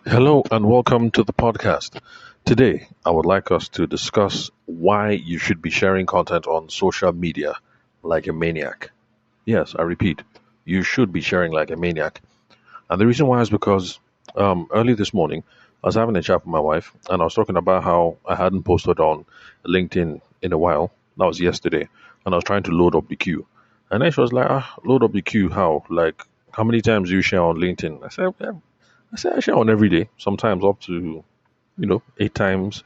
Hello and welcome to the podcast. Today, I would like us to discuss why you should be sharing content on social media like a maniac. Yes, I repeat, you should be sharing like a maniac. And the reason why is because early this morning, I was having a chat with my wife and I was talking about how I hadn't posted on LinkedIn in a while. That was yesterday. And I was trying to load up the queue. And then she was like, load up the queue, how? Like, how many times do you share on LinkedIn? I share on every day, sometimes up to, 8 times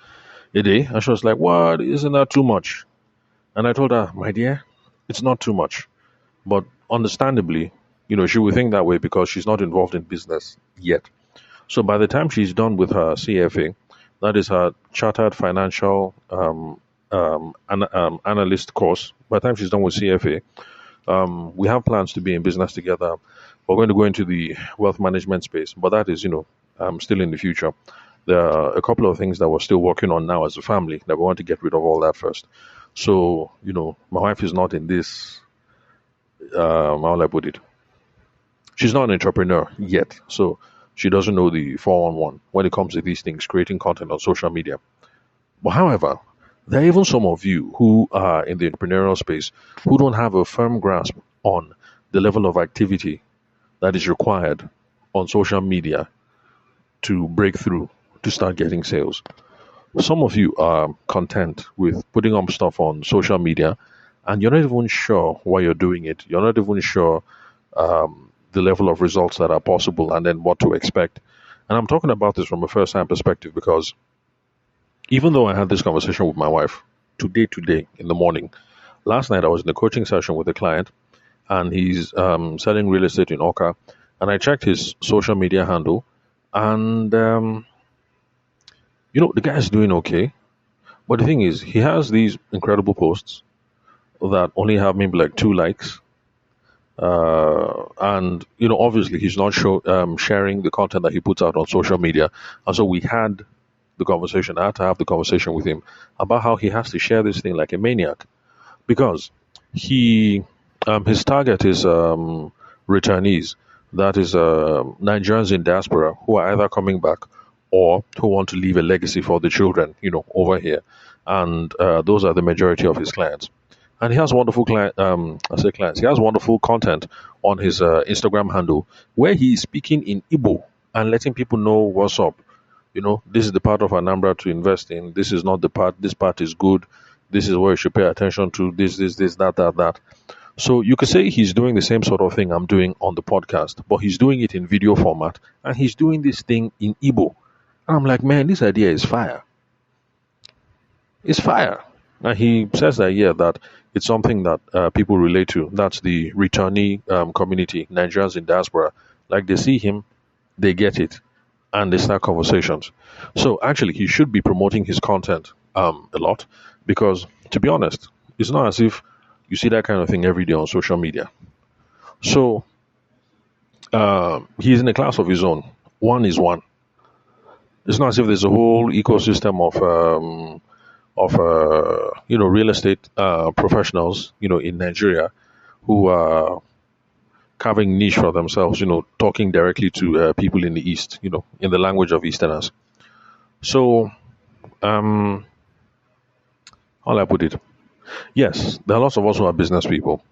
a day. And she was like, what? Isn't that too much? And I told her, my dear, it's not too much. But understandably, she would think that way because she's not involved in business yet. So by the time she's done with her CFA, that is her Chartered Financial Analyst course, by the time she's done with CFA, we have plans to be in business together. We're going to go into the wealth management space, but that is, still in the future. There are a couple of things that we're still working on now as a family that we want to get rid of all that first. So, my wife is not in this, how will I put it? She's not an entrepreneur yet. So she doesn't know the 411 when it comes to these things, creating content on social media. But however, there are even some of you who are in the entrepreneurial space who don't have a firm grasp on the level of activity that is required on social media to break through, to start getting sales. Some of you are content with putting up stuff on social media and you're not even sure why you're doing it. You're not even sure the level of results that are possible and then what to expect. And I'm talking about this from a first hand perspective because even though I had this conversation with my wife today in the morning, last night I was in a coaching session with a client and he's selling real estate in Oka. And I checked his social media handle and, the guy's doing okay. But the thing is, he has these incredible posts that only have maybe like 2 likes. And obviously he's not sharing the content that he puts out on social media. And so we had the conversation. I had to have the conversation with him about how he has to share this thing like a maniac because he his target is returnees. That is Nigerians in diaspora who are either coming back or who want to leave a legacy for the children, over here. And those are the majority of his clients. And he has wonderful I say clients. He has wonderful content on his Instagram handle where he is speaking in Igbo and letting people know what's up. This is the part of Anambra to invest in. This is not the part. This part is good. This is where you should pay attention to. This, that. So you could say he's doing the same sort of thing I'm doing on the podcast, but he's doing it in video format and he's doing this thing in Igbo. And I'm like, man, this idea is fire. It's fire. And he says that, yeah, that it's something that people relate to. That's the returnee community, Nigerians in diaspora. Like they see him, they get it, and they start conversations. So actually, he should be promoting his content a lot because, to be honest, it's not as if you see that kind of thing every day on social media. So he's in a class of his own. One is one. It's not as if there's a whole ecosystem of real estate professionals in Nigeria who are carving niche for themselves, talking directly to people in the East, in the language of Easterners. So, how will I put it? Yes, there are lots of us who are business people.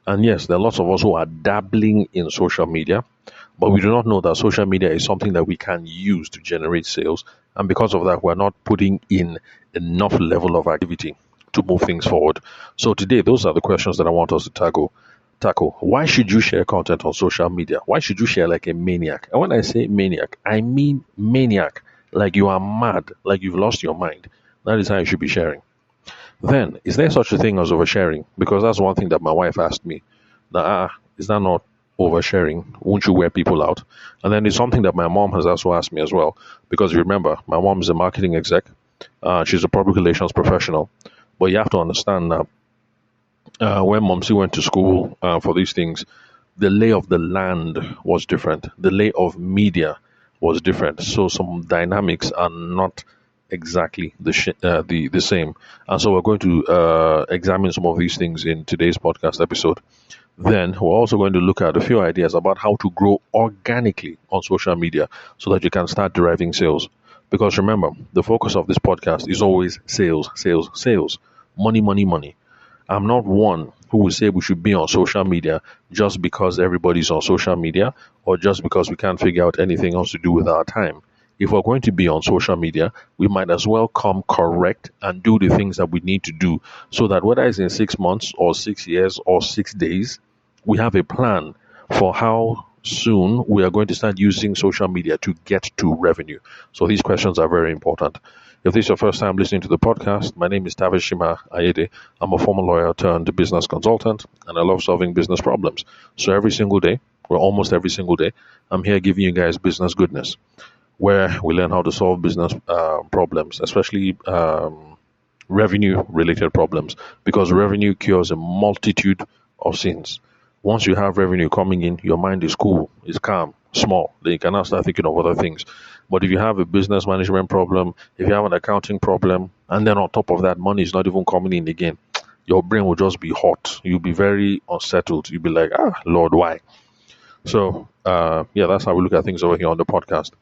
And yes, there are lots of us who are dabbling in social media, but we do not know that social media is something that we can use to generate sales. And because of that, we're not putting in enough level of activity to move things forward. So today, those are the questions that I want us to tackle. Why should you share content on social media? Why should you share like a maniac? And when I say maniac, I mean maniac. Like you are mad, like you've lost your mind. That is how you should be sharing. Then, is there such a thing as oversharing? Because that's one thing that my wife asked me. That is that not oversharing? Won't you wear people out? And then it's something that my mom has also asked me as well. Because remember, my mom is a marketing exec. She's a public relations professional. But you have to understand that when Momsy went to school for these things, the lay of the land was different. The lay of media was different. So some dynamics are not exactly the same. And so we're going to examine some of these things in today's podcast episode. Then we're also going to look at a few ideas about how to grow organically on social media so that you can start deriving sales. Because remember, the focus of this podcast is always sales, sales, sales, money, money, money. I'm not one who will say we should be on social media just because everybody's on social media or just because we can't figure out anything else to do with our time. If we're going to be on social media, we might as well come correct and do the things that we need to do so that whether it's in 6 months or 6 years or 6 days, we have a plan for how soon we are going to start using social media to get to revenue. So these questions are very important. If this is your first time listening to the podcast, my name is Tavershima Ayede. I'm a former lawyer turned business consultant, and I love solving business problems. So every single day, or almost every single day, I'm here giving you guys business goodness, where we learn how to solve business problems, especially revenue related problems, because revenue cures a multitude of sins. Once you have revenue coming in, your mind is cool, it's calm, small. Then you can now start thinking of other things. But if you have a business management problem, if you have an accounting problem, and then on top of that, money is not even coming in again, your brain will just be hot. You'll be very unsettled. You'll be like, Lord, why? So, yeah, that's how we look at things over here on the podcast.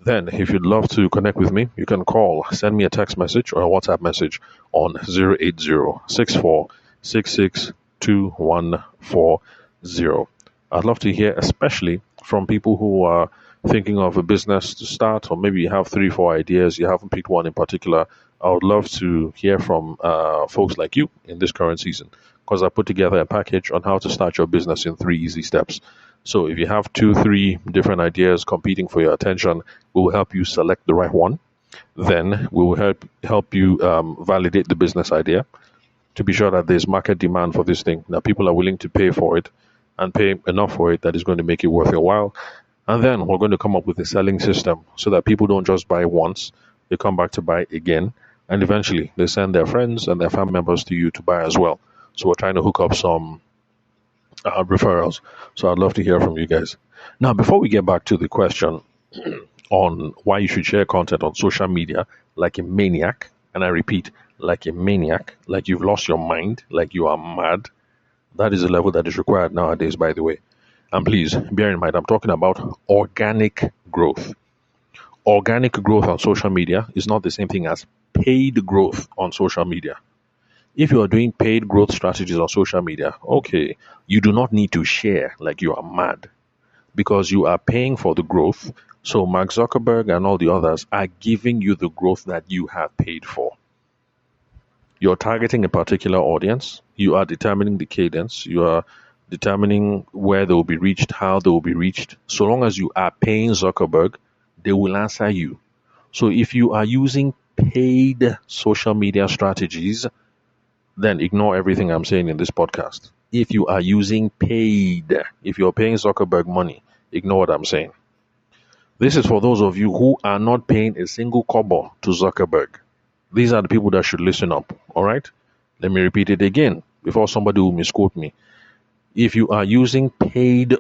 Then, if you'd love to connect with me, you can call, send me a text message or a WhatsApp message on 080-6466-2140. I'd love to hear, especially from people who are thinking of a business to start, or maybe you have 3, 4 ideas, you haven't picked one in particular. I would love to hear from folks like you in this current season, because I put together a package on how to start your business in 3 easy steps. So if you have 2, 3 different ideas competing for your attention, we will help you select the right one. Then we will help you validate the business idea to be sure that there's market demand for this thing, that people are willing to pay for it and pay enough for it that is going to make it worth your while. And then we're going to come up with a selling system so that people don't just buy once, they come back to buy again, and eventually they send their friends and their family members to you to buy as well. So we're trying to hook up some referrals. So I'd love to hear from you guys. Now, before we get back to the question on why you should share content on social media like a maniac, and I repeat, like a maniac, like you've lost your mind, like you are mad, that is the level that is required nowadays, by the way. And please bear in mind, I'm talking about organic growth. Organic growth on social media is not the same thing as paid growth on social media. If you are doing paid growth strategies on social media, okay, you do not need to share like you are mad because you are paying for the growth. So Mark Zuckerberg and all the others are giving you the growth that you have paid for. You're targeting a particular audience. You are determining the cadence. You are determining where they will be reached, how they will be reached. So long as you are paying Zuckerberg, they will answer you. So if you are using paid social media strategies, then ignore everything I'm saying in this podcast. If you are using paid, if you're paying Zuckerberg money, ignore what I'm saying. This is for those of you who are not paying a single kobo to Zuckerberg. These are the people that should listen up, all right? Let me repeat it again before somebody will misquote me. If you are using paid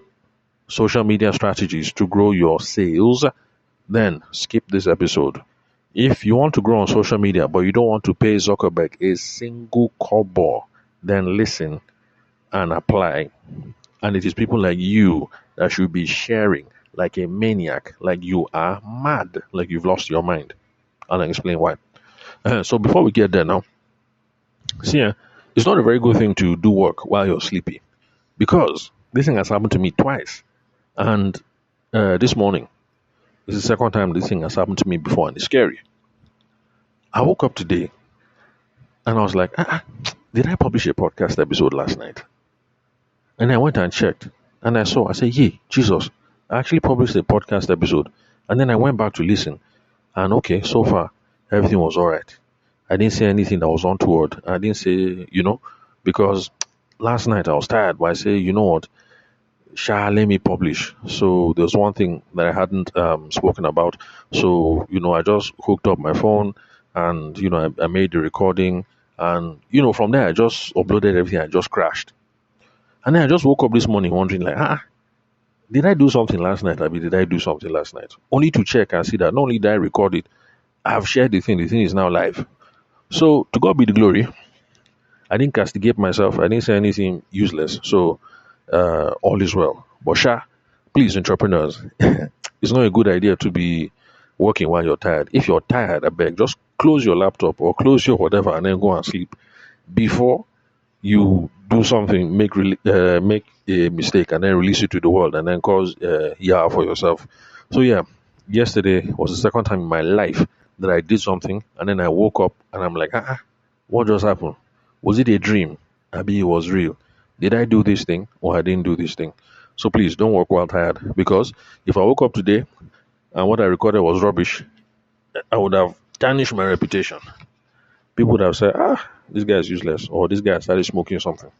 social media strategies to grow your sales, then skip this episode. If you want to grow on social media but you don't want to pay Zuckerberg a single kobo, then listen and apply. And it is people like you that should be sharing like a maniac, like you are mad, like you've lost your mind. And I'll explain why. So before we get there now, see, it's not a very good thing to do work while you're sleepy, because this thing has happened to me twice. And this morning, this is the second time this thing has happened to me before, and it's scary. I woke up today and I was like, did I publish a podcast episode last night? And I went and checked and I said, yay, Jesus, I actually published a podcast episode. And then I went back to listen. And okay, so far, everything was all right. I didn't say anything that was untoward. I didn't say, because last night I was tired, but I say, you know what? Let me publish. So there's one thing that I hadn't spoken about. So, I just hooked up my phone and, I made the recording. And, from there, I just uploaded everything. I just crashed. And then I just woke up this morning wondering, like, did I do something last night? Did I do something last night? Only to check and see that not only did I record it, I've shared the thing. The thing is now live. So, to God be the glory. I didn't castigate myself. I didn't say anything useless. So, all is well. But sha, please, entrepreneurs, it's not a good idea to be working while you're tired. If you're tired, I beg, just close your laptop or close your whatever and then go and sleep before you do something, make a mistake and then release it to the world and then cause yeah for yourself. So yeah, yesterday was the second time in my life that I did something and then I woke up and I'm like, what just happened? Was it a dream? Maybe it was real. Did I do this thing or I didn't do this thing? So please don't work while tired, because if I woke up today and what I recorded was rubbish, I would have tarnished my reputation. People would have said, this guy is useless, or this guy started smoking something.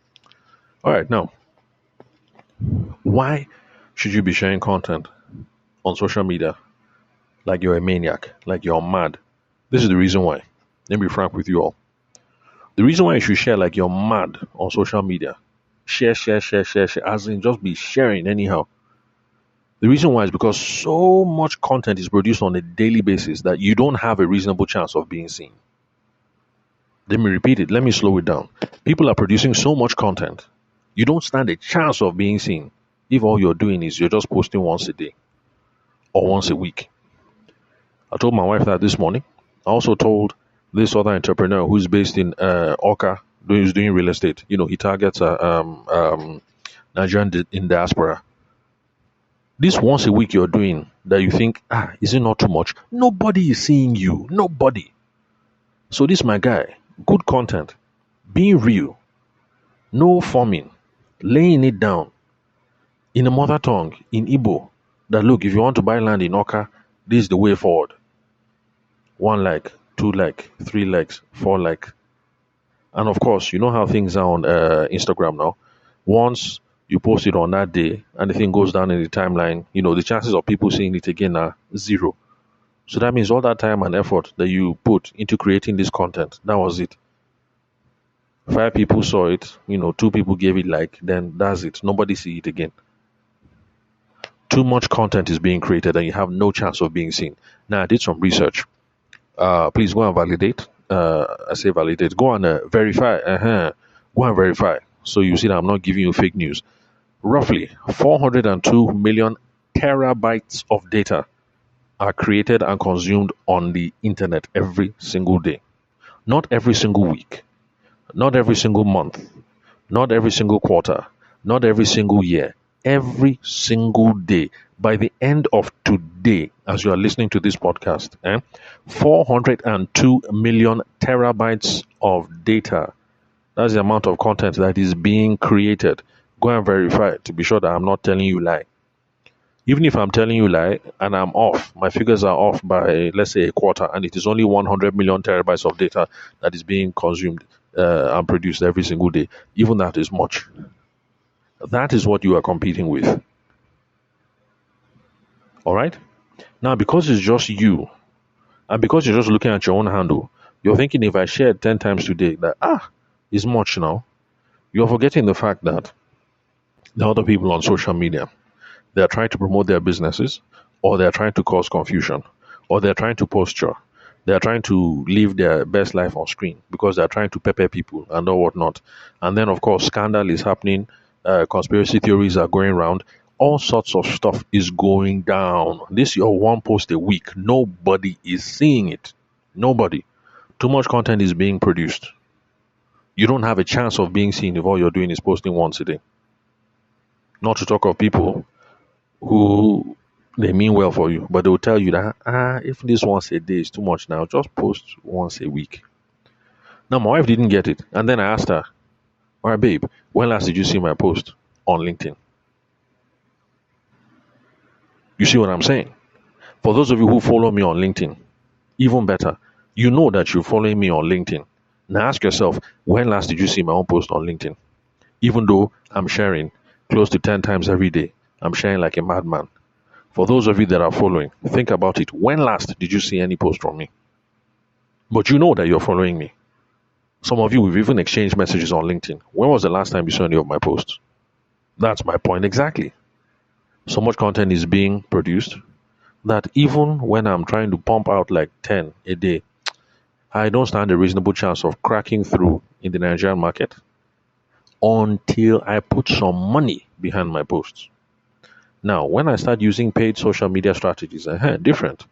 All right, now, why should you be sharing content on social media like you're a maniac, like you're mad? This is the reason why. Let me be frank with you all. The reason why you should share like you're mad on social media, share, as in just be sharing anyhow. The reason why is because so much content is produced on a daily basis that you don't have a reasonable chance of being seen. Let me repeat it. Let me slow it down. People are producing so much content. You don't stand a chance of being seen if all you're doing is you're just posting once a day or once a week. I told my wife that this morning. I also told this other entrepreneur who's based in Oka, who's doing real estate. You know, he targets Nigerian in diaspora. This once a week you're doing that you think, is it not too much? Nobody is seeing you. Nobody. So this my guy, good content, being real, no forming, laying it down in a mother tongue, in Igbo, that look, if you want to buy land in Oka, this is the way forward. 1 like, 2 like, 3 likes, 4 like. And of course, you know how things are on Instagram now. Once you post it on that day and the thing goes down in the timeline, you know, the chances of people seeing it again are zero. So that means all that time and effort that you put into creating this content, that was it. 5 people saw it, you know, 2 people gave it like, then that's it. Nobody see it again. Too much content is being created and you have no chance of being seen. Now, I did some research. Please go and validate. I say validate. Go and verify. Go and verify. So you see that I'm not giving you fake news. Roughly 402 million terabytes of data are created and consumed on the internet every single day. Not every single week, not every single month, not every single quarter, not every single year, every single day. By the end of today, as you are listening to this podcast, 402 million terabytes of data. That's the amount of content that is being created. Go and verify it to be sure that I'm not telling you lie. Even if I'm telling you lie and I'm off, my figures are off by, let's say, a quarter, and it is only 100 million terabytes of data that is being consumed and produced every single day. Even that is much. That is what you are competing with. All right? Now, because it's just you, and because you're just looking at your own handle, you're thinking if I shared 10 times today, that, it's much now. You're forgetting the fact that the other people on social media, they're trying to promote their businesses, or they're trying to cause confusion, or they're trying to posture. They're trying to live their best life on screen because they're trying to pepper people and all whatnot. And then, of course, scandal is happening. Conspiracy theories are going around. All sorts of stuff is going down. This your one post a week. Nobody is seeing it. Nobody. Too much content is being produced. You don't have a chance of being seen if all you're doing is posting once a day. Not to talk of people who they mean well for you, but they will tell you that if this once a day is too much now, just post once a week. Now my wife didn't get it, and then I asked her, "All right, babe, when last did you see my post on LinkedIn?" You see what I'm saying? For those of you who follow me on LinkedIn, even better, you know that you're following me on LinkedIn. Now ask yourself, when last did you see my own post on LinkedIn? Even though I'm sharing close to 10 times every day, I'm sharing like a madman. For those of you that are following, think about it. When last did you see any post from me? But you know that you're following me. Some of you, we've even exchanged messages on LinkedIn. When was the last time you saw any of my posts? That's my point exactly. So much content is being produced that even when I'm trying to pump out like 10 a day, I don't stand a reasonable chance of cracking through in the Nigerian market until I put some money behind my posts. Now, when I start using paid social media strategies, different.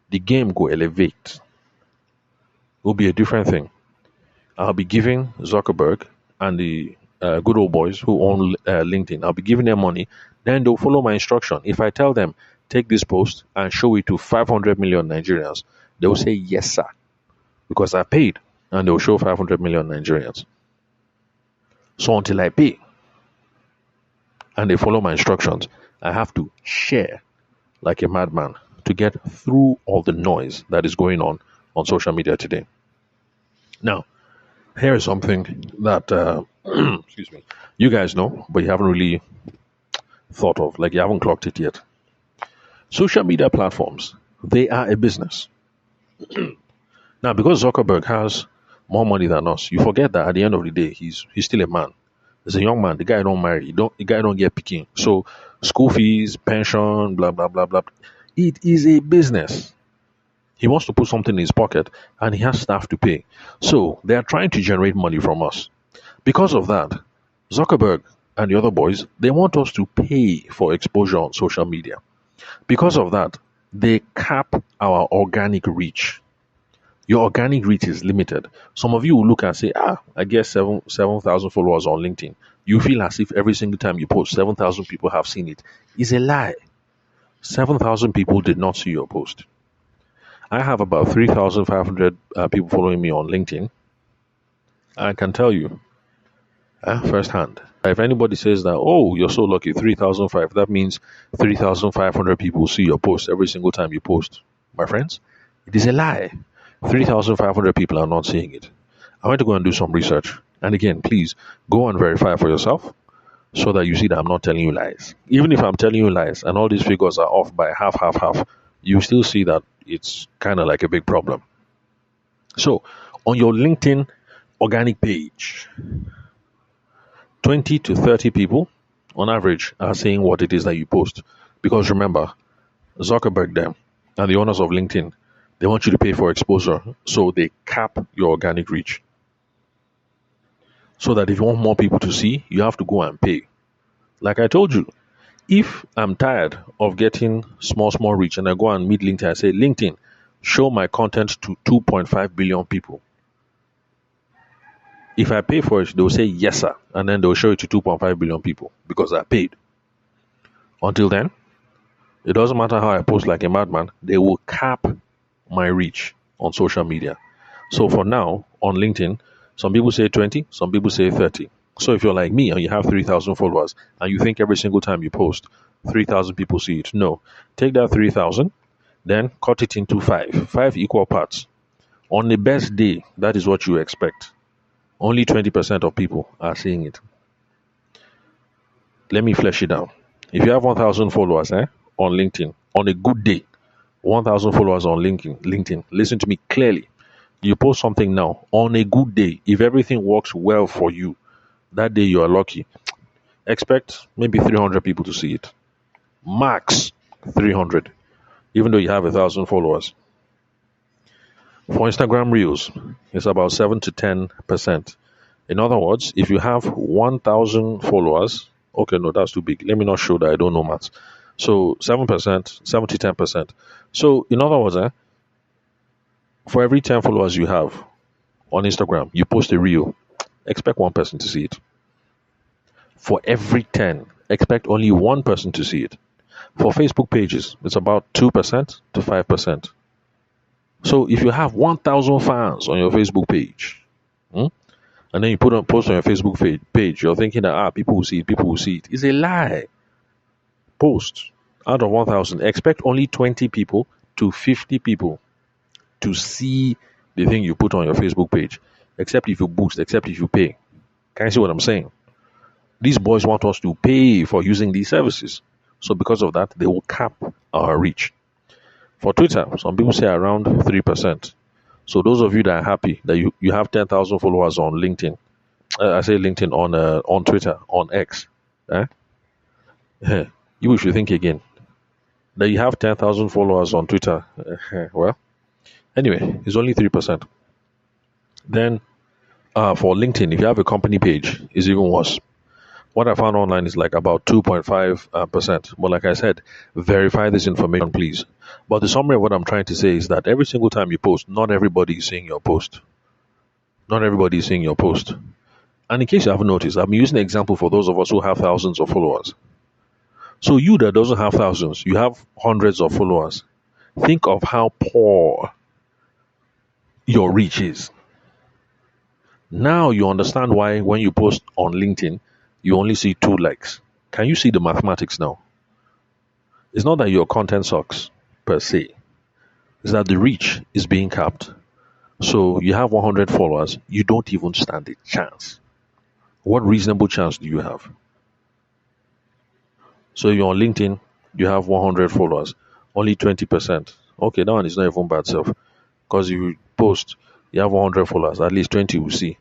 The game go elevate. Will be a different thing. I'll be giving Zuckerberg and the good old boys who own LinkedIn, I'll be giving them money. Then they'll follow my instruction. If I tell them, take this post and show it to 500 million Nigerians, they'll say, yes, sir, because I paid. And they'll show 500 million Nigerians. So until I pay and they follow my instructions, I have to share like a madman to get through all the noise that is going on social media today. Now, here is something that, excuse me, you guys know, but you haven't really thought of, like you haven't clocked it yet. Social media platforms, they are a business. Now, because Zuckerberg has more money than us, you forget that at the end of the day, he's still a man. He's a young man. The guy don't marry. The guy don't get picking. So school fees, pension, blah blah blah blah. It is a business. He wants to put something in his pocket, and he has staff to pay. So they are trying to generate money from us. Because of that, Zuckerberg and the other boys, they want us to pay for exposure on social media. Because of that, they cap our organic reach. Your organic reach is limited. Some of you will look and say, I get 7,000 followers on LinkedIn. You feel as if every single time you post, 7,000 people have seen it. It's a lie. 7,000 people did not see your post. I have about 3,500 people following me on LinkedIn. I can tell you firsthand. If anybody says that, oh, you're so lucky, 3,005, that means 3,500 people see your post every single time you post. My friends, it is a lie. 3,500 people are not seeing it. I went to go and do some research. And again, please go and verify for yourself so that you see that I'm not telling you lies. Even if I'm telling you lies and all these figures are off by half, you still see that it's kind of like a big problem. So, on your LinkedIn organic page, 20 to 30 people on average are saying what it is that you post. Because remember, Zuckerberg them and the owners of LinkedIn, they want you to pay for exposure, so they cap your organic reach. So that if you want more people to see, you have to go and pay. Like I told you, if I'm tired of getting small reach and I go and meet LinkedIn, I say, LinkedIn, show my content to 2.5 billion people. If I pay for it, they'll say, yes, sir. And then they'll show it to 2.5 billion people because I paid. Until then, it doesn't matter how I post like a madman, they will cap my reach on social media. So for now, on LinkedIn, some people say 20, some people say 30. So if you're like me and you have 3,000 followers and you think every single time you post, 3,000 people see it. No. Take that 3,000, then cut it into five equal parts. On the best day, that is what you expect. Only 20% of people are seeing it. Let me flesh it down. If you have 1,000 followers on LinkedIn, on a good day, 1,000 followers on LinkedIn, listen to me clearly. You post something now, on a good day, if everything works well for you, that day you are lucky. Expect maybe 300 people to see it. Max 300, even though you have 1,000 followers. For Instagram Reels, it's about 7 to 10%. In other words, if you have 1,000 followers, okay, no, that's too big. Let me not show that I don't know maths. So 7%, 7 to 10%. So in other words, for every 10 followers you have on Instagram, you post a reel, expect one person to see it. For every 10, expect only one person to see it. For Facebook pages, it's about 2% to 5%. So if you have 1,000 fans on your Facebook page, and then you post on your Facebook page, you're thinking that people will see it, people will see it. It's a lie. Post out of 1,000, expect only 20 people to 50 people to see the thing you put on your Facebook page, except if you boost, except if you pay. Can you see what I'm saying? These boys want us to pay for using these services. So because of that, they will cap our reach. For Twitter, some people say around 3%. So those of you that are happy that you have 10,000 followers on LinkedIn, I say LinkedIn on Twitter, on X, you should think again. That you have 10,000 followers on Twitter, well, anyway, it's only 3%. Then for LinkedIn, if you have a company page, it's even worse. What I found online is like about 2.5%. But like I said, verify this information, please. But the summary of what I'm trying to say is that every single time you post, not everybody is seeing your post. Not everybody is seeing your post. And in case you haven't noticed, I'm using an example for those of us who have thousands of followers. So you that doesn't have thousands, you have hundreds of followers. Think of how poor your reach is. Now you understand why when you post on LinkedIn, you only see 2 likes. Can you see the mathematics now? It's not that your content sucks per se. It's that the reach is being capped. So you have 100 followers, you don't even stand a chance. What reasonable chance do you have? So you're on LinkedIn, you have 100 followers, only 20%. Okay, that one is not even bad self. Because you post, you have 100 followers, at least 20 will see.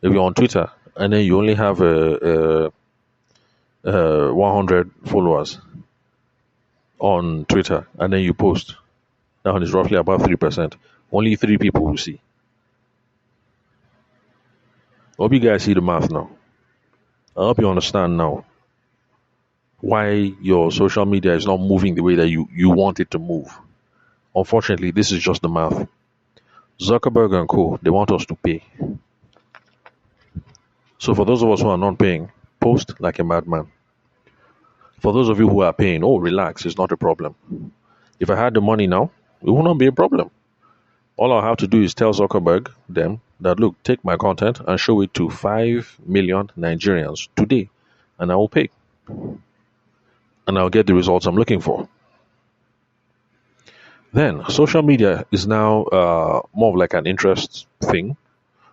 If you're on Twitter and then you only have 100 followers on Twitter and then you post, that one is roughly about 3%. Only 3 people will see. Hope you guys see the math now. I hope you understand now why your social media is not moving the way that you want it to move. Unfortunately, this is just the math. Zuckerberg and co, they want us to pay. So for those of us who are not paying, post like a madman. For those of you who are paying, oh, relax, it's not a problem. If I had the money now, it will not be a problem. All I have to do is tell Zuckerberg them that look, take my content and show it to 5 million Nigerians today, and I will pay. And I'll get the results I'm looking for. Then social media is now more of like an interest thing.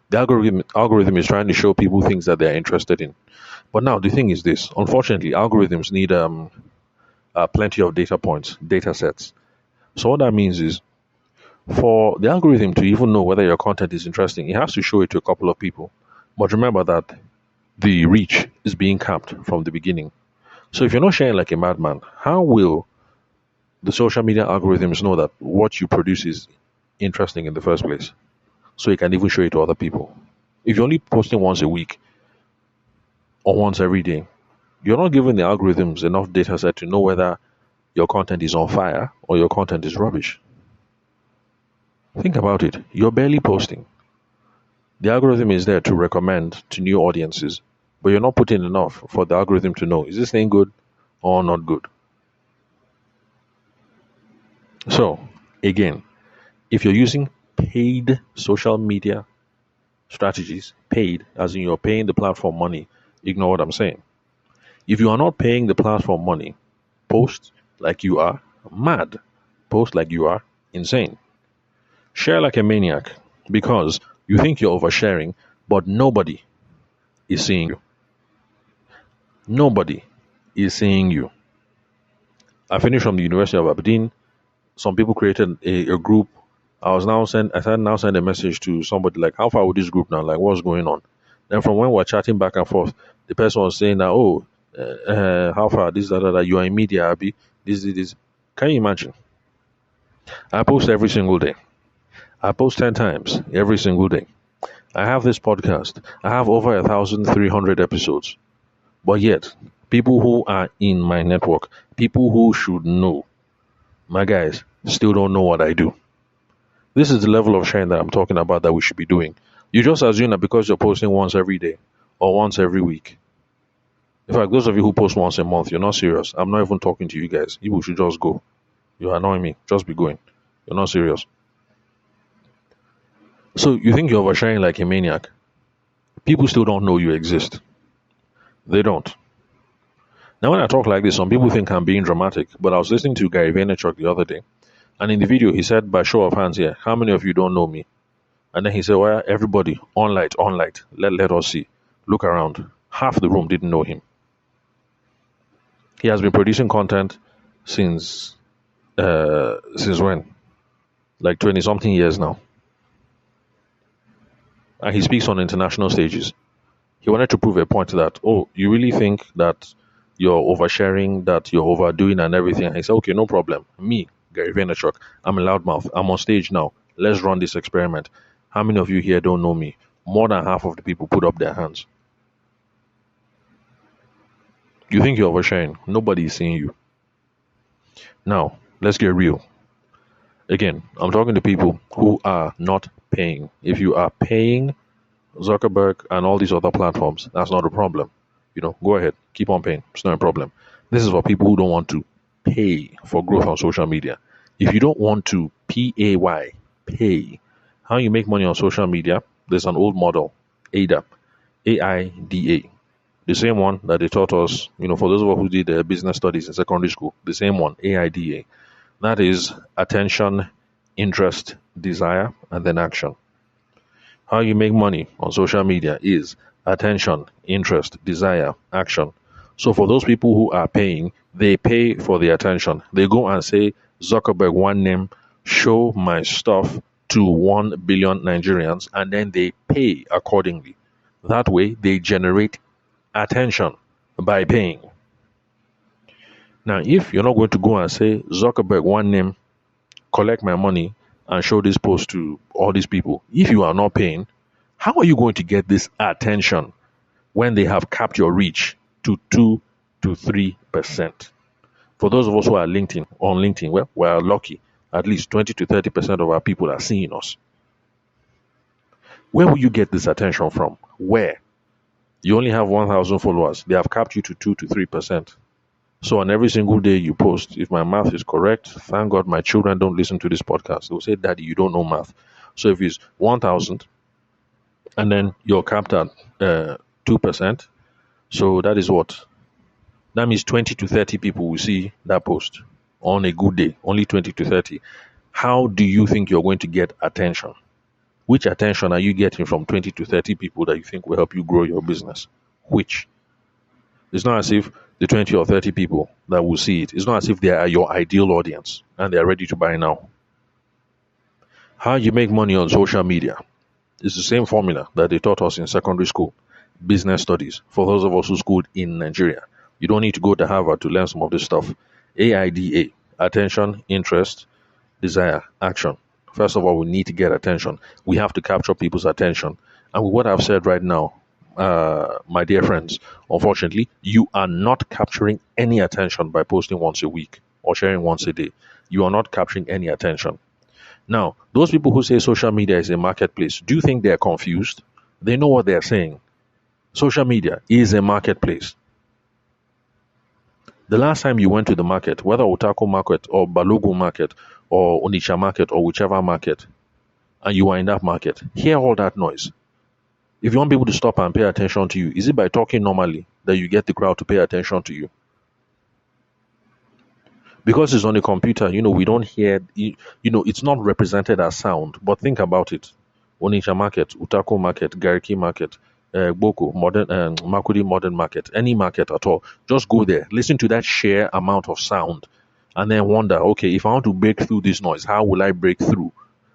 The algorithm is trying to show people things that they're interested in. But now the thing is this: unfortunately, algorithms need plenty of data points, data sets. So what that means is, for the algorithm to even know whether your content is interesting, it has to show it to a couple of people. But remember that the reach is being capped from the beginning. So if you're not sharing like a madman, how will the social media algorithms know that what you produce is interesting in the first place? So you can even show it to other people. If you're only posting once a week or once every day, you're not giving the algorithms enough data set to know whether your content is on fire or your content is rubbish. Think about it. You're barely posting. The algorithm is there to recommend to new audiences, but you're not putting enough for the algorithm to know is this thing good or not good. So, again, if you're using paid social media strategies, paid as in you're paying the platform money, ignore what I'm saying. If you are not paying the platform money, post like you are mad. Post like you are insane. Share like a maniac because you think you're oversharing, but nobody is seeing you. Nobody is seeing you. I finished from the University of Aberdeen. Some people created a group. I said now send a message to somebody like, how far with this group now? Like, what's going on? Then from when we're chatting back and forth, the person was saying that, oh, how far? This, that, you are in media, Abby. This. Can you imagine? I post every single day. I post 10 times every single day. I have this podcast. I have over 1,300 episodes. But yet, people who are in my network, people who should know, my guys, still don't know what I do. This is the level of sharing that I'm talking about that we should be doing. You just assume that because you're posting once every day or once every week. In fact, those of you who post once a month, you're not serious. I'm not even talking to you guys. You should just go. You're annoying me. Just be going. You're not serious. So you think you're oversharing like a maniac. People still don't know you exist. They don't. Now, when I talk like this, some people think I'm being dramatic, but I was listening to Gary Vaynerchuk the other day, and in the video, he said, by show of hands here, how many of you don't know me? And then he said, well, everybody, on light, let us see. Look around. Half the room didn't know him. He has been producing content since when? Like 20 something years now. And he speaks on international stages. He wanted to prove a point that, oh, you really think that you're oversharing, that you're overdoing and everything. And he said, okay, no problem. Me, Gary Vaynerchuk, I'm a loudmouth. I'm on stage now. Let's run this experiment. How many of you here don't know me? More than half of the people put up their hands. You think you're oversharing. Nobody is seeing you. Now, let's get real. Again, I'm talking to people who are not paying. If you are paying Zuckerberg and all these other platforms, that's not a problem. Go ahead, keep on paying. It's not a problem. This is for people who don't want to pay for growth on social media. If you don't want to pay, how you make money on social media, there's an old model, AIDA, AIDA. The same one that they taught us, for those of us who did business studies in secondary school, the same one, AIDA. That is attention, interest, desire, and then action. How you make money on social media is attention, interest, desire, action. So for those people who are paying, they pay for the attention. They go and say, Zuckerberg, one name, show my stuff to 1 billion Nigerians, and then they pay accordingly. That way, they generate attention by paying. Now, if you're not going to go and say, Zuckerberg, one name, collect my money and show this post to all these people, if you are not paying, how are you going to get this attention when they have capped your reach to 2 to 3%? For those of us who are on LinkedIn, well, we are lucky. At least 20 to 30% of our people are seeing us. Where will you get this attention from? Where? You only have 1,000 followers. They have capped you to 2 to 3%. So on every single day you post, if my math is correct, thank God my children don't listen to this podcast. They'll say, Daddy, you don't know math. So if it's 1,000 and then you're capped at 2%, so that is what? That means 20 to 30 people will see that post on a good day, only 20 to 30. How do you think you're going to get attention? Which attention are you getting from 20 to 30 people that you think will help you grow your business? Which? It's not as if the 20 or 30 people that will see it, it's not as if they are your ideal audience and they are ready to buy now. How you make money on social media is the same formula that they taught us in secondary school, business studies, for those of us who schooled in Nigeria. You don't need to go to Harvard to learn some of this stuff. AIDA, attention, interest, desire, action. First of all, we need to get attention. We have to capture people's attention. And with what I've said right now, my dear friends, unfortunately, you are not capturing any attention by posting once a week or sharing once a day. You are not capturing any attention. Now, those people who say social media is a marketplace, do you think they're confused? They know what they're saying. Social media is a marketplace. The last time you went to the market, whether Otako market or Balogun market or Onitsha market or whichever market, and you are in that market, hear all that noise. If you want people to stop and pay attention to you, is it by talking normally that you get the crowd to pay attention to you? Because it's on a computer, we don't hear, it's not represented as sound. But think about it. Onitsha market, Utako market, Gariki market, Boko, modern, Makudi modern market, any market at all. Just go there, listen to that sheer amount of sound, and then wonder, okay, if I want to break through this noise, how will I break through?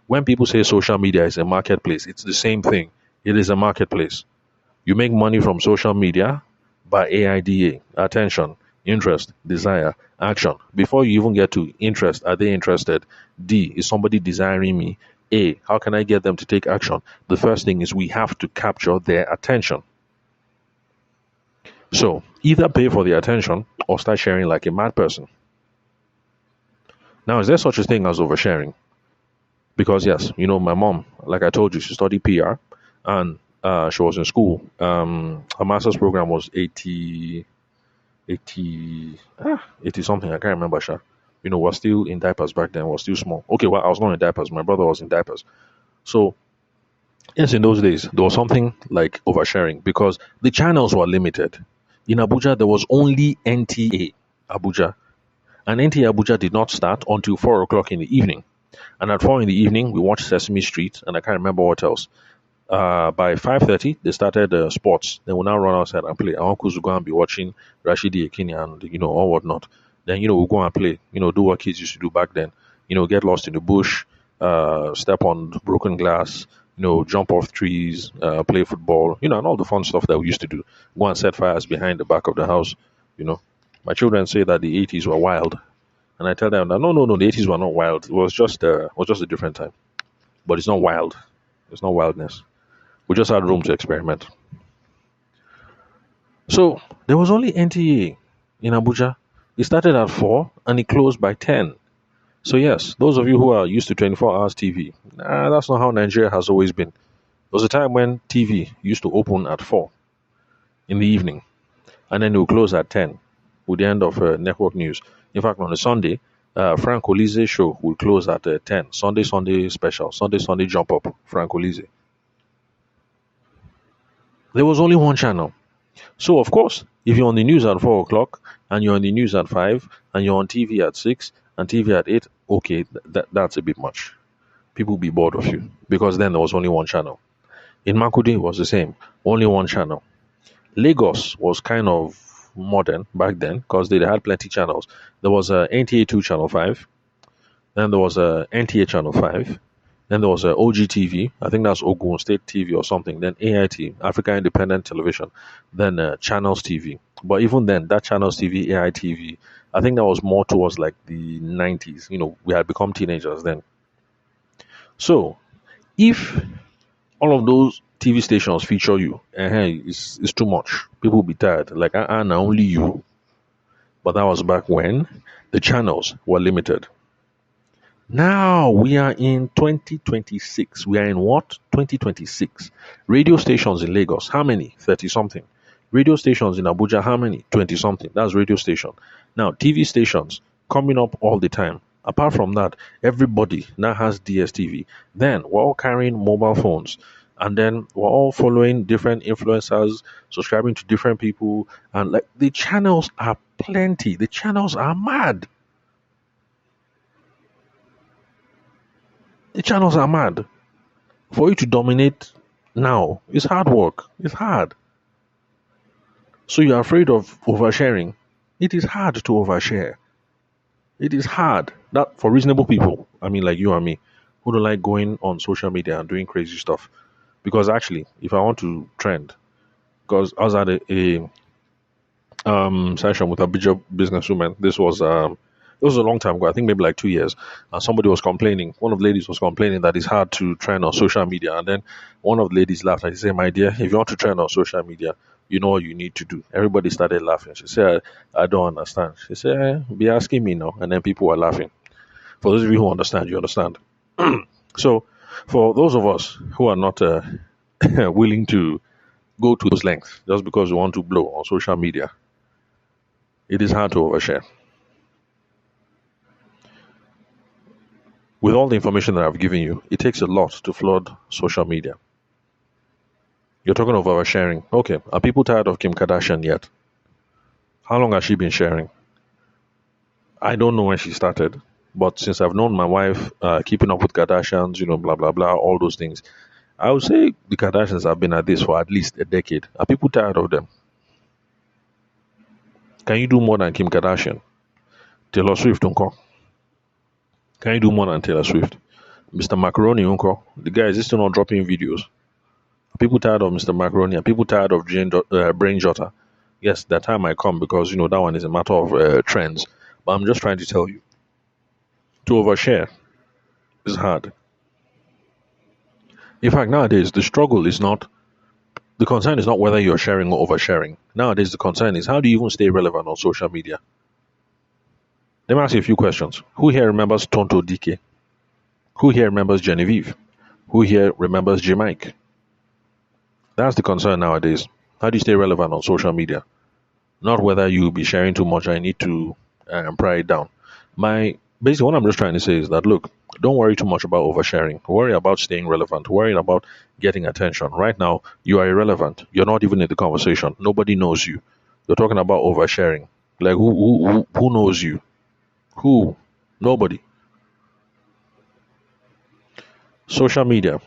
When people say social media is a marketplace, it's the same thing. It is a marketplace. You make money from social media by AIDA, attention, interest, desire, action. Before you even get to interest, are they interested? D, is somebody desiring me? A, how can I get them to take action? The first thing is we have to capture their attention. So either pay for the attention or start sharing like a mad person. Now, is there such a thing as oversharing? Because yes, my mom, like I told you, she studied PR and she was in school. Her master's program was 80 something. I can't remember, sure. Was still in diapers back then, was still small. Okay, well, I was not in diapers. My brother was in diapers. So, yes, in those days, there was something like oversharing because the channels were limited. In Abuja, there was only NTA Abuja. And NTA Abuja did not start until 4 o'clock in the evening. And at 4 in the evening, we watched Sesame Street, and I can't remember what else. By 5:30, they started sports. They will now run outside and play. Our uncles will go and be watching Rashidi Ekini and all whatnot. Then we'll go and play. Do what kids used to do back then. Get lost in the bush, step on broken glass. Jump off trees, play football. And all the fun stuff that we used to do. Go and set fires behind the back of the house. My children say that the 80s were wild, and I tell them that no, the 80s were not wild. It was just a different time. But it's not wild. It's not wildness. We just had room to experiment. So there was only NTA in Abuja. It started at 4 and it closed by 10. So, yes, those of you who are used to 24 hours TV, that's not how Nigeria has always been. There was a time when TV used to open at 4 in the evening and then it would close at 10 with the end of network news. In fact, on a Sunday, Frank Olize's show will close at 10. Sunday special, Sunday jump up, Frank Olize. There was only one channel. So, of course, if you're on the news at 4 o'clock and you're on the news at 5 and you're on TV at 6 and TV at 8, okay, that's a bit much. People will be bored of you because then there was only one channel. In Makudi, it was the same, only one channel. Lagos was kind of modern back then because they had plenty channels. There was a NTA2 Channel 5, then there was a NTA Channel 5, then there was a OGTV, I think that's Ogun State TV or something, then AIT, Africa Independent Television, then Channels TV. But even then, that Channels TV, AITV, I think that was more towards like the 90s. We had become teenagers then. So, if all of those TV stations feature you, it's too much. People will be tired. Like, not only you. But that was back when the channels were limited. Now we are in 2026. We are in what? 2026. Radio stations in Lagos, how many? 30 something. Radio stations in Abuja, how many? 20 something. That's radio station. Now, TV stations coming up all the time. Apart from that, everybody now has DSTV. Then we're all carrying mobile phones. And then we're all following different influencers, subscribing to different people. And like the channels are plenty. The channels are mad. The channels are mad. For you to dominate now, it's hard work. It's hard. So you're afraid of oversharing. It is hard to overshare. It is hard. That for reasonable people, I mean like you and me, who don't like going on social media and doing crazy stuff. Because actually, if I want to trend, because I was at a session with a bigger businesswoman. This was a long time ago, I think maybe like 2 years, and somebody was complaining. One of the ladies was complaining that it's hard to trend on social media, and then one of the ladies laughed and she said, "My dear, if you want to trend on social media, you know what you need to do." Everybody started laughing. She said, "I don't understand." She said, "Be asking me now," and then people were laughing. For those of you who understand, you understand. So, for those of us who are not willing to go to those lengths just because we want to blow on social media, it is hard to overshare. With all the information that I've given you, it takes a lot to flood social media. You're talking of oversharing. Okay, are people tired of Kim Kardashian yet? How long has she been sharing? I don't know when she started, but since I've known my wife, keeping up with Kardashians, blah, blah, blah, all those things, I would say the Kardashians have been at this for at least a decade. Are people tired of them? Can you do more than Kim Kardashian? Taylor Swift, unko? Can you do more than Taylor Swift? Mr. Macaroni, unko? The guy is still not dropping videos. Are people tired of Mr. Macaroni? Are people tired of Brain Jotter? Yes, that time might come because that one is a matter of trends. But I'm just trying to tell you, to overshare is hard. In fact, nowadays the concern is not whether you're sharing or oversharing. Nowadays, the concern is how do you even stay relevant on social media? Let me ask you a few questions. Who here remembers Tonto DK? Who here remembers Genevieve? Who here remembers J Mike? That's the concern nowadays. How do you stay relevant on social media? Not whether you'll be sharing too much. I need to pry it down. Basically, what I'm just trying to say is that look, don't worry too much about oversharing. Worry about staying relevant. Worry about getting attention. Right now, you are irrelevant. You're not even in the conversation. Nobody knows you. You're talking about oversharing. Like who knows you? Who? Nobody. Social media,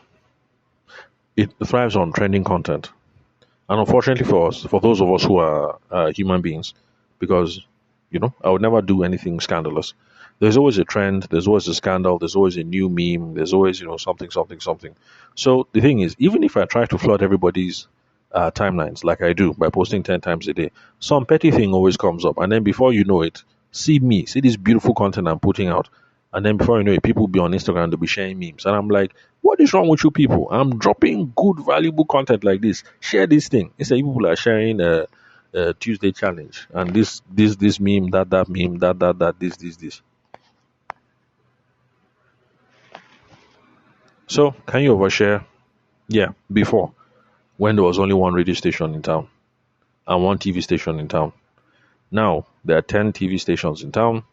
it thrives on trending content. And unfortunately for us, for those of us who are human beings, because, I would never do anything scandalous. There's always a trend, there's always a scandal, there's always a new meme, there's always, something, something, something. So the thing is, even if I try to flood everybody's timelines like I do by posting 10 times a day, some petty thing always comes up. And then before you know it, see this beautiful content I'm putting out. And then before you know it, people will be on Instagram, they'll be sharing memes. And I'm like, what is wrong with you people? I'm dropping good, valuable content like this. Share this thing. Instead, people are sharing Tuesday challenge, and this meme, that meme, that this. So can you overshare? Yeah, before, when there was only one radio station in town and one TV station in town. Now there are 10 TV stations in town.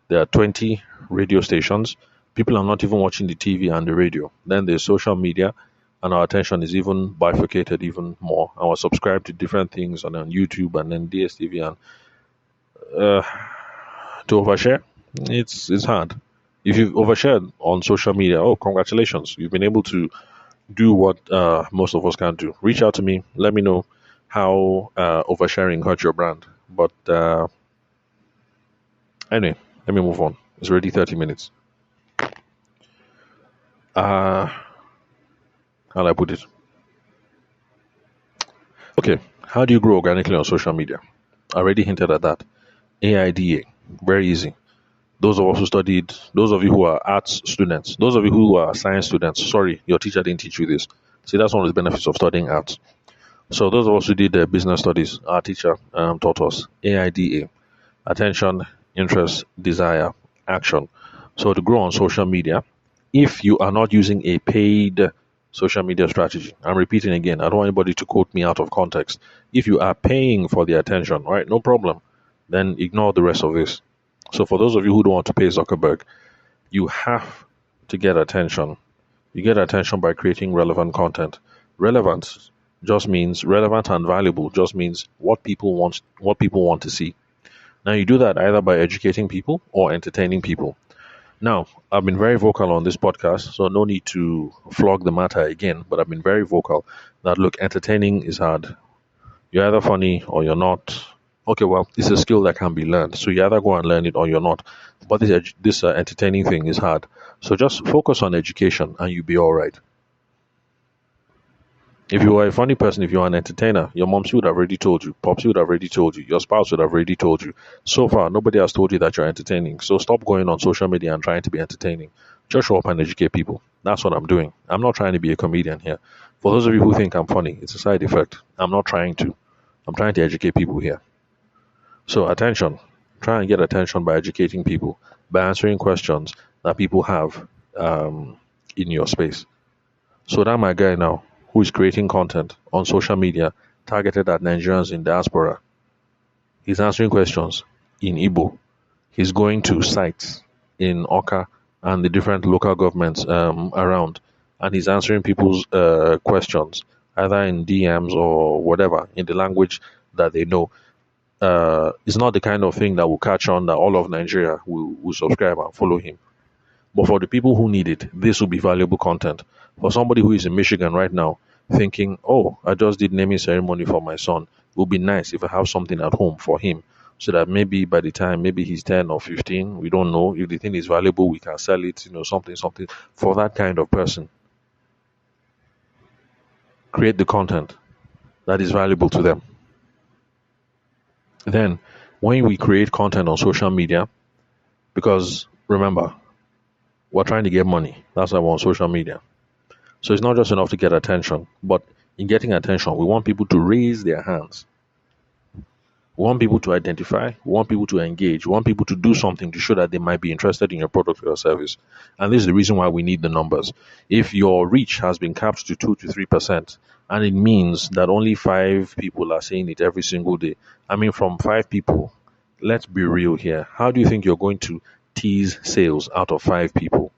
There are 20 radio stations. People are not even watching the TV and the radio. Then there's social media, and our attention is even bifurcated even more. And we're subscribed to different things on YouTube and then DSTV. And uh, to overshare, it's hard. If you've overshared on social media, oh, congratulations. You've been able to do what most of us can't do. Reach out to me. Let me know how oversharing hurt your brand. But anyway, let me move on. It's already 30 minutes. Uh, how do I put it? Okay, how do you grow organically on social media? I already hinted at that. AIDA, very easy. Those of us who studied, those of you who are arts students, those of you who are science students, sorry, your teacher didn't teach you this. See, that's one of the benefits of studying arts. So those of us who did business studies, our teacher taught us AIDA, attention, interest, desire, action. So to grow on social media, if you are not using a paid social media strategy, I'm repeating again, I don't want anybody to quote me out of context. If you are paying for the attention, right, no problem, then ignore the rest of this. So for those of you who don't want to pay Zuckerberg, you have to get attention. You get attention by creating relevant content. Relevant just means relevant and valuable just means what people want to see. Now you do that either by educating people or entertaining people. Now, I've been very vocal on this podcast, so no need to flog the matter again, but I've been very vocal that look, entertaining is hard. You're either funny or you're not. Okay, well, it's a skill that can be learned. So you either go and learn it or you're not. But this entertaining thing is hard. So just focus on education and you'll be all right. If you are a funny person, if you're an entertainer, your mom would have already told you, pops would have already told you, your spouse would have already told you. So far, nobody has told you that you're entertaining. So stop going on social media and trying to be entertaining. Just show up and educate people. That's what I'm doing. I'm not trying to be a comedian here. For those of you who think I'm funny, it's a side effect. I'm not trying to. I'm trying to educate people here. So attention. Try and get attention by educating people, by answering questions that people have in your space. So that my guy now, who is creating content on social media targeted at Nigerians in diaspora, he's answering questions in Igbo. He's going to sites in Oka and the different local governments around, and he's answering people's questions either in DMs or whatever in the language that they know. It's not the kind of thing that will catch on that all of Nigeria will subscribe and follow him. But for the people who need it, this will be valuable content. For somebody who is in Michigan right now, thinking, oh, I just did naming ceremony for my son. It would be nice if I have something at home for him so that maybe by the time maybe he's 10 or 15, we don't know. If the thing is valuable, we can sell it, something for that kind of person. Create the content that is valuable to them. Then, when we create content on social media, because remember, we're trying to get money. That's why we're on social media. So it's not just enough to get attention, but in getting attention, we want people to raise their hands. We want people to identify, we want people to engage, we want people to do something to show that they might be interested in your product or your service. And this is the reason why we need the numbers. If your reach has been capped to 2 to 3%, and it means that only 5 people are seeing it every single day, I mean, from 5 people, let's be real here. How do you think you're going to tease sales out of 5 people?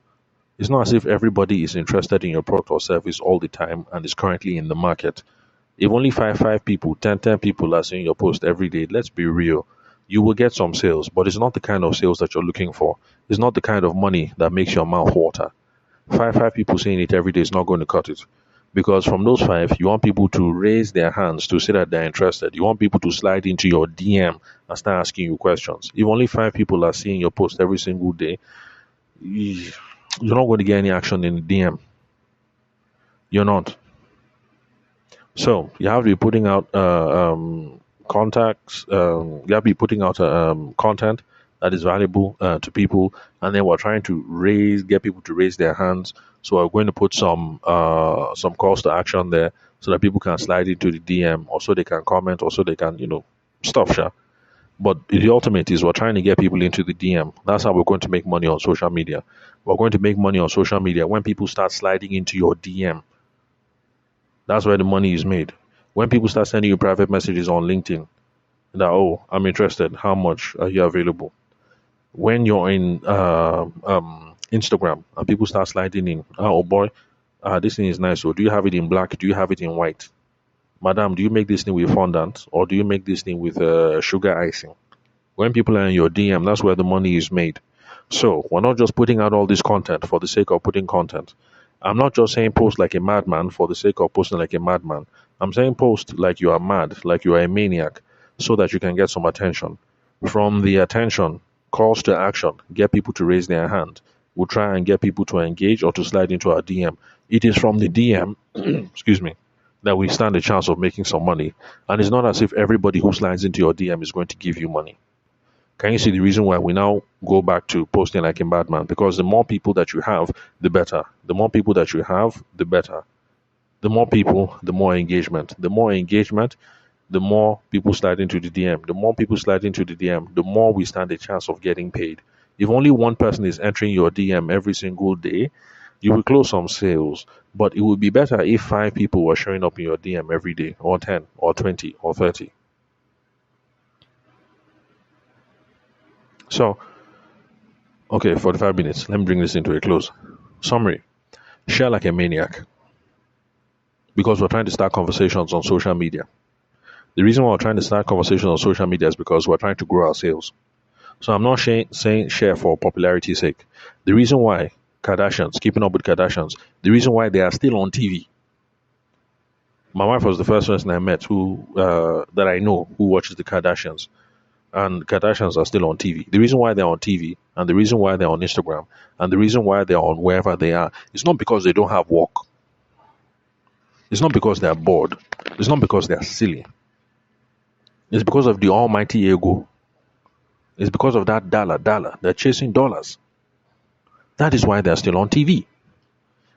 It's not as if everybody is interested in your product or service all the time and is currently in the market. If only five people, 10 people are seeing your post every day, let's be real. You will get some sales, but it's not the kind of sales that you're looking for. It's not the kind of money that makes your mouth water. Five people seeing it every day is not going to cut it. Because from those 5, you want people to raise their hands to say that they're interested. You want people to slide into your DM and start asking you questions. If only 5 people are seeing your post every single day, you're not going to get any action in the DM. You're not. So you have to be putting out contacts. You have to be putting out content that is valuable to people, and then we're trying to get people to raise their hands. So we're going to put some calls to action there, so that people can slide into the DM, or so they can comment, or so they can stuff, sure. But the ultimate is we're trying to get people into the DM. That's how we're going to make money on social media. We're going to make money on social media when people start sliding into your DM. That's where the money is made. When people start sending you private messages on LinkedIn that, oh, I'm interested. How much are you available? When you're in Instagram and people start sliding in, oh boy, this thing is nice. So do you have it in black? Do you have it in white? Madam, do you make this thing with fondant or do you make this thing with sugar icing? When people are in your DM, that's where the money is made. So we're not just putting out all this content for the sake of putting content. I'm not just saying post like a madman for the sake of posting like a madman. I'm saying post like you are mad, like you are a maniac, so that you can get some attention. From the attention, calls to action, get people to raise their hand. We'll try and get people to engage or to slide into our DM. It is from the DM, excuse me, that we stand a chance of making some money. And it's not as if everybody who slides into your DM is going to give you money. Can you see the reason why we now go back to posting like a madman? Because the more people that you have, the better. The more people that you have, the better. The more people, the more engagement. The more engagement, the more people slide into the DM. The more people slide into the DM, the more we stand a chance of getting paid. If only one person is entering your DM every single day, you will close some sales. But it would be better if 5 people were showing up in your DM every day, or 10, or 20, or 30. So, okay, 45 minutes. Let me bring this into a close. Summary: share like a maniac because we're trying to start conversations on social media. The reason why we're trying to start conversations on social media is because we're trying to grow our sales. So I'm not saying share for popularity's sake. The reason why Kardashians, keeping up with Kardashians, the reason why they are still on TV. My wife was the first person I met who that I know who watches the Kardashians, and Kardashians are still on TV. The reason why they're on TV, and the reason why they're on Instagram, and the reason why they're on wherever they are, it's not because they don't have work. It's not because they're bored. It's not because they're silly. It's because of the almighty ego. It's because of that dollar. They're chasing dollars. That is why they're still on TV.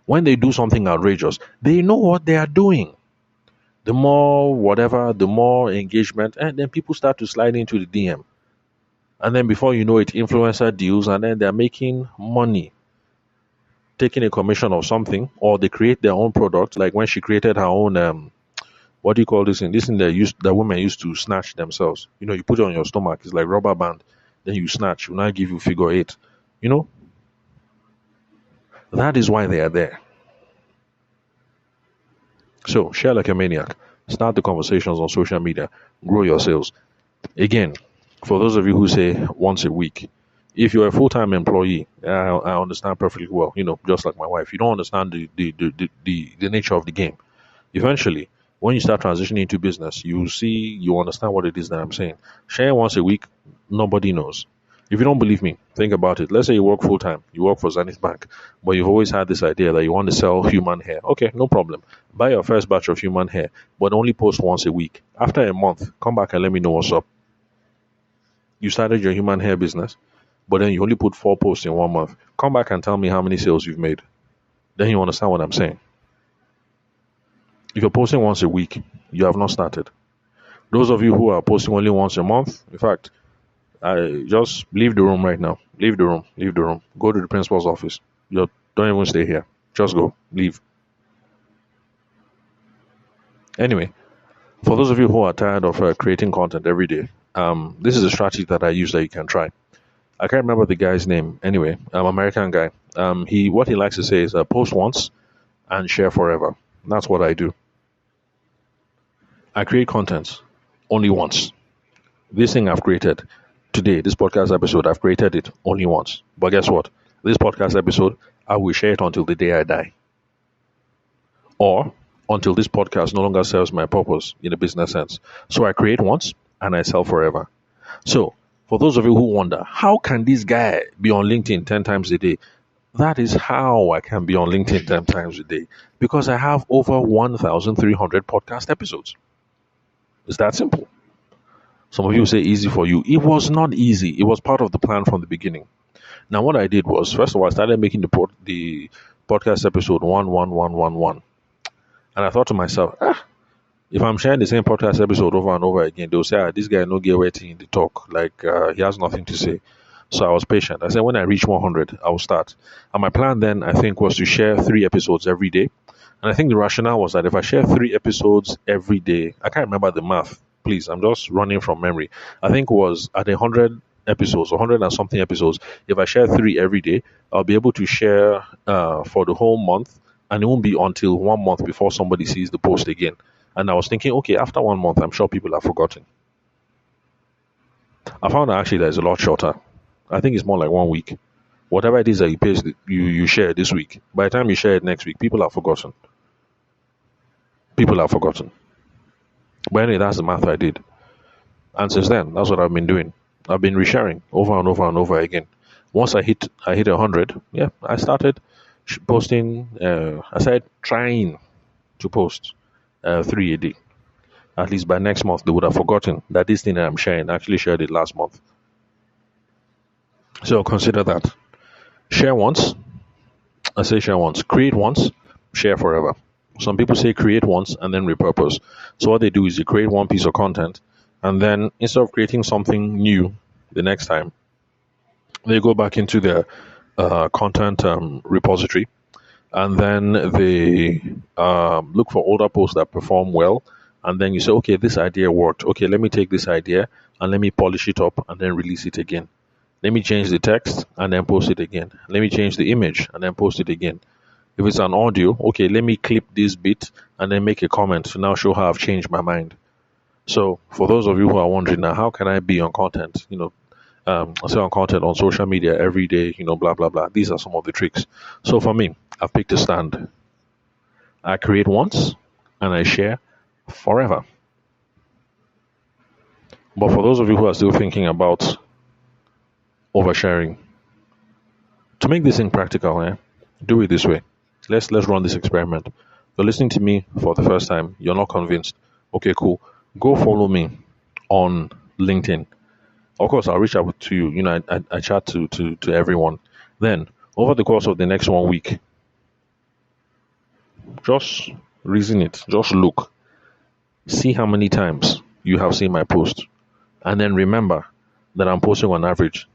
When they do something outrageous, they know what they are doing. The more whatever, the more engagement, and then people start to slide into the DM. And then before you know it, influencer deals, and then they're making money, taking a commission of something, or they create their own product. Like when she created her own, what do you call this thing? This thing that women used to snatch themselves. You put it on your stomach. It's like rubber band. Then you snatch. Will now give you figure eight. You know, that is why they are there. So share like a maniac. Start the conversations on social media. Grow your sales. Again, for those of you who say once a week, if you're a full-time employee, I understand perfectly well. Just like my wife, you don't understand the nature of the game. Eventually, when you start transitioning into business, you understand what it is that I'm saying. Share once a week, nobody knows. If you don't believe me, think about it. Let's say you work full time, you work for Zenith Bank, but you've always had this idea that you want to sell human hair. Okay, no problem. Buy your first batch of human hair, but only post once a week. After a month, come back and let me know what's up. You started your human hair business, but then you only put 4 posts in 1 month. Come back and tell me how many sales you've made. Then you understand what I'm saying. If you're posting once a week, you have not started. Those of you who are posting only once a month, in fact, I just leave the room right now. Leave the room. Leave the room. Go to the principal's office. You don't even stay here. Just go. Leave. Anyway, for those of you who are tired of creating content every day, this is a strategy that I use that you can try. I can't remember the guy's name. Anyway, American guy. What he likes to say is post once and share forever. That's what I do. I create content only once. This thing I've created today, this podcast episode, I've created it only once. But guess what? This podcast episode, I will share it until the day I die. Or until this podcast no longer serves my purpose in a business sense. So I create once and I sell forever. So, for those of you who wonder, how can this guy be on LinkedIn 10 times a day? That is how I can be on LinkedIn 10 times a day. Because I have over 1,300 podcast episodes. It's that simple. Some of you say easy for you. It was not easy. It was part of the plan from the beginning. Now, what I did was, first of all, I started making the podcast episode 11111. And I thought to myself, If I'm sharing the same podcast episode over and over again, they'll say, this guy no get waiting in the talk. Like, he has nothing to say. So I was patient. I said, when I reach 100, I will start. And my plan then, I think, was to share 3 episodes every day. And I think the rationale was that if I share 3 episodes every day, I can't remember the math. Please, I'm just running from memory. I think it was at 100 episodes, 100 and something episodes. If I share 3 every day, I'll be able to share for the whole month, and it won't be until 1 month before somebody sees the post again. And I was thinking, okay, after 1 month, I'm sure people have forgotten. I found that actually that is a lot shorter. I think it's more like 1 week. Whatever it is that you share this week, by the time you share it next week, people have forgotten. People have forgotten. But anyway, that's the math I did. And since then, that's what I've been doing. I've been resharing over and over and over again. Once I hit 100, yeah, I started posting. I started trying to post 3 a day. At least by next month, they would have forgotten that this thing that I'm sharing, I actually shared it last month. So consider that. Share once. I say share once. Create once. Share forever. Some people say create once and then repurpose. So what they do is they create one piece of content, and then instead of creating something new the next time, they go back into their content repository, and then they look for older posts that perform well, and then you say, okay, this idea worked. Okay, let me take this idea and let me polish it up and then release it again. Let me change the text and then post it again. Let me change the image and then post it again. If it's an audio, okay, let me clip this bit and then make a comment to now show how I've changed my mind. So for those of you who are wondering now, how can I be on content? Say on content on social media every day, blah, blah, blah. These are some of the tricks. So for me, I've picked a stand. I create once and I share forever. But for those of you who are still thinking about oversharing, to make this thing practical, do it this way. Let's run this experiment. You're listening to me for the first time. You're not convinced. Okay, cool. Go follow me on LinkedIn. Of course, I'll reach out to you. I chat to everyone. Then, over the course of the next 1 week, just reason it. Just look. See how many times you have seen my post. And then remember that I'm posting on average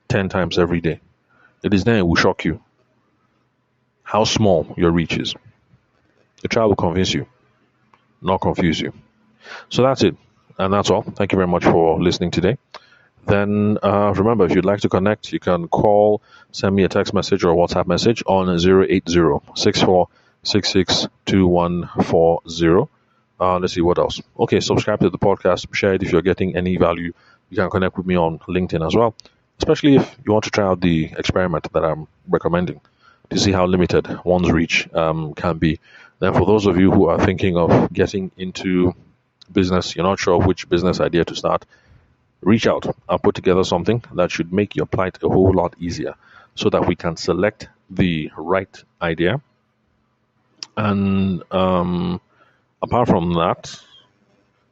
10 times every day. It is then it will shock you how small your reach is. The trial will convince you, not confuse you. So that's it. And that's all. Thank you very much for listening today. Then remember, if you'd like to connect, you can call, send me a text message or a WhatsApp message on 080-6466-2140. Let's see what else. Okay, subscribe to the podcast, share it if you're getting any value. You can connect with me on LinkedIn as well, especially if you want to try out the experiment that I'm recommending to see how limited one's reach can be. Then for those of you who are thinking of getting into business, you're not sure which business idea to start, reach out. I'll put together something that should make your plight a whole lot easier so that we can select the right idea. And apart from that,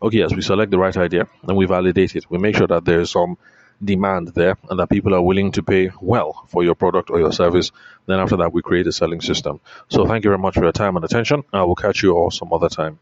okay, yes, we select the right idea and we validate it. We make sure that there's some demand there and that people are willing to pay well for your product or your service. Then after that, we create a selling system. So thank you very much for your time and attention. I will catch you all some other time.